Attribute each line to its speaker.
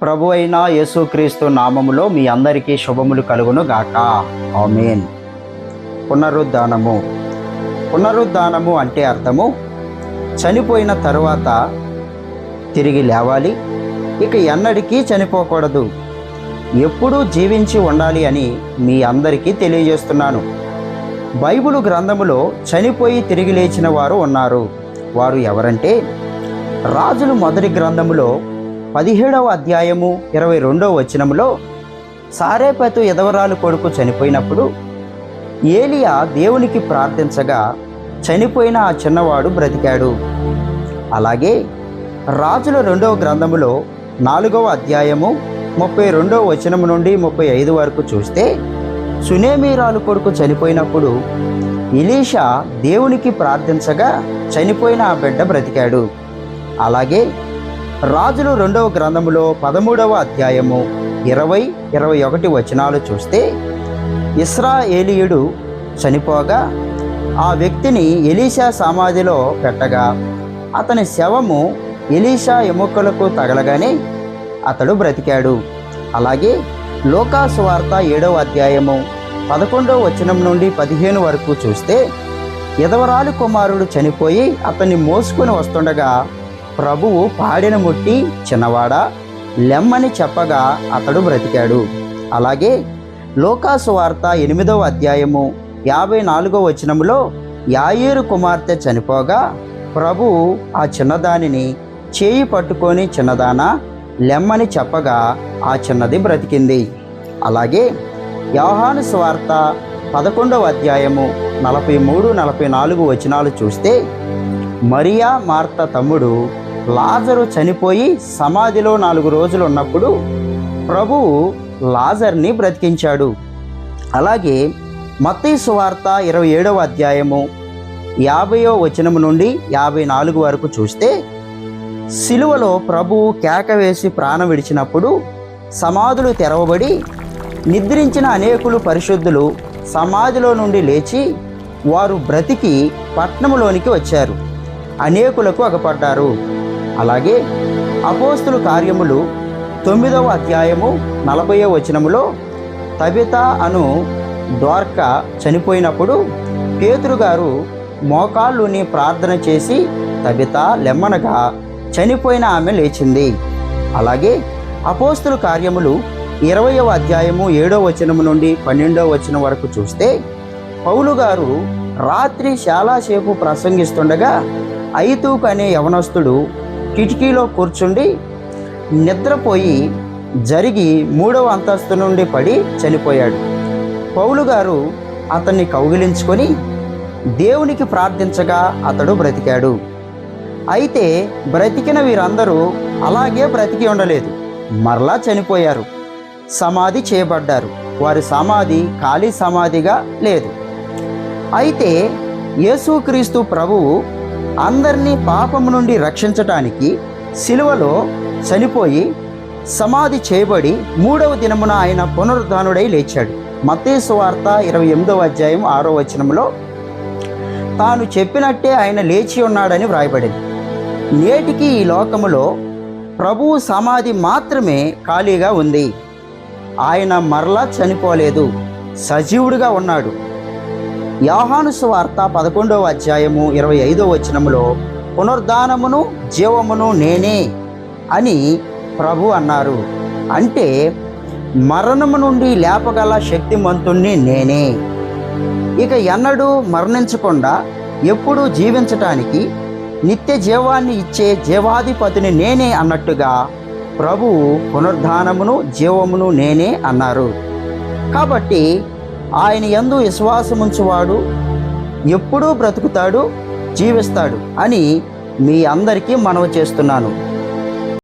Speaker 1: ప్రభు అయిన యేసుక్రీస్తు నామములో మీ అందరికీ శుభములు కలుగును గాక. ఆమేన్. పునరుద్ధానము అంటే అర్థము చనిపోయిన తరువాత తిరిగి లేవాలి, ఇక ఎన్నటికీ చనిపోకూడదు, ఎప్పుడూ జీవించి ఉండాలి అని మీ అందరికీ తెలియజేస్తున్నాను. బైబిలు గ్రంథములో చనిపోయి తిరిగి లేచిన వారు ఉన్నారు. వారు ఎవరంటే, రాజులు మొదటి గ్రంథములో 17వ అధ్యాయము 22వ వచనములో సారేపతు ఎదవరాలు కొడుకు చనిపోయినప్పుడు ఏలియా దేవునికి ప్రార్థించగా చనిపోయిన ఆ చిన్నవాడు బ్రతికాడు. అలాగే రాజుల 2వ గ్రంథములో 4వ అధ్యాయము 32వ వచనము నుండి 35 వరకు చూస్తే సునేమీరాలు కొడుకు చనిపోయినప్పుడు ఎలీషా దేవునికి ప్రార్థించగా చనిపోయిన ఆ బిడ్డ బ్రతికాడు. అలాగే రాజులు 2వ గ్రంథములో 13వ అధ్యాయము 20-21 వచనాలు చూస్తే ఇశ్రాయేలీయుడు చనిపోగా ఆ వ్యక్తిని ఎలీషా సమాధిలో పెట్టగా అతని శవము ఎలీషా ఎముకలకు తగలగానే అతడు బ్రతికాడు. అలాగే లూకా సువార్త 7వ అధ్యాయము 11వ వచనం నుండి 15 వరకు చూస్తే ఎదవరాలు కుమారుడు చనిపోయి అతన్ని మోసుకొని వస్తుండగా ప్రభువు పాడెను ముట్టి చిన్నవాడా లెమ్మని చెప్పగా అతడు బ్రతికాడు. అలాగే లూకా సువార్త 8వ అధ్యాయము 54వ వచనములో యాయేరు కుమార్తె చనిపోగా ప్రభువు ఆ చిన్నదానిని చేయి పట్టుకొని చిన్నదానా లెమ్మని చెప్పగా ఆ చిన్నది బ్రతికింది. అలాగే యోహాను సువార్త 11వ అధ్యాయము 43-44 వచనాలు చూస్తే మరియా మార్త తమ్ముడు లాజరు చనిపోయి సమాధిలో 4 రోజులు ఉన్నప్పుడు ప్రభువు లాజర్ని బ్రతికించాడు. అలాగే మత్తయి సువార్త 27వ అధ్యాయము 50వ వచనం నుండి 54 వరకు చూస్తే సిలువలో ప్రభువు కేక వేసి ప్రాణం విడిచినప్పుడు సమాధులు తెరవబడి నిద్రించిన అనేకులు పరిశుద్ధులు సమాధిలో నుండి లేచి వారు బ్రతికి పట్టణంలోనికి వచ్చారు, అనేకులకు అగపడ్డారు. అలాగే అపోస్తుల కార్యములు 9వ అధ్యాయము 40వ వచనములో తబితా అను ద్వార్క చనిపోయినప్పుడు పేతురు గారు మోకాళ్ళుని ప్రార్థన చేసి తబితా లెమ్మనగా చనిపోయిన ఆమె లేచింది. అలాగే అపోస్తుల కార్యములు 20వ అధ్యాయము 7వ వచనము నుండి 12వ వచనం వరకు చూస్తే పౌలు గారు రాత్రి చాలాసేపు ప్రసంగిస్తుండగా ఐతూకు అనే యవనస్తుడు కిటికీలో కూర్చుండి నిద్రపోయి జరిగి 3వ అంతస్తు నుండి పడి చనిపోయాడు. పౌలు గారు అతన్ని కౌగిలించుకొని దేవునికి ప్రార్థించగా అతడు బ్రతికాడు. అయితే బ్రతికిన వీరందరూ అలాగే బ్రతికి ఉండలేదు, మరలా చనిపోయారు, సమాధి చేయబడ్డారు. వారి సమాధి ఖాళీ సమాధిగా లేదు. అయితే యేసుక్రీస్తు ప్రభువు అందరినీ పాపము నుండి రక్షించటానికి సిలువలో చనిపోయి సమాధి చేయబడి 3వ దినమున ఆయన పునరుద్ధానుడై లేచాడు. మత్తయి సువార్త 28వ అధ్యాయం 6వ వచనంలో తాను చెప్పినట్టే ఆయన లేచి ఉన్నాడని వ్రాయబడింది. నేటికి ఈ లోకములో ప్రభువు సమాధి మాత్రమే ఖాళీగా ఉంది. ఆయన మరలా చనిపోలేదు, సజీవుడిగా ఉన్నాడు. యోహాను సువార్త 11వ అధ్యాయము 25వ వచనములో పునరుద్ధానమును జీవమును నేనే అని ప్రభు అన్నారు. అంటే మరణము నుండి లేపగల శక్తిమంతుణ్ణి నేనే, ఇక ఎన్నడూ మరణించకుండా ఎప్పుడూ జీవించటానికి నిత్య జీవాన్ని ఇచ్చే జీవాధిపతిని నేనే అన్నట్టుగా ప్రభువు పునరుద్ధానమును జీవమును నేనే అన్నారు. కాబట్టి ఆయన యందు విశ్వాసముంచువాడు ఎప్పుడూ బ్రతుకుతాడు, జీవిస్తాడు అని మీ అందరికీ మనవి చేస్తున్నాను.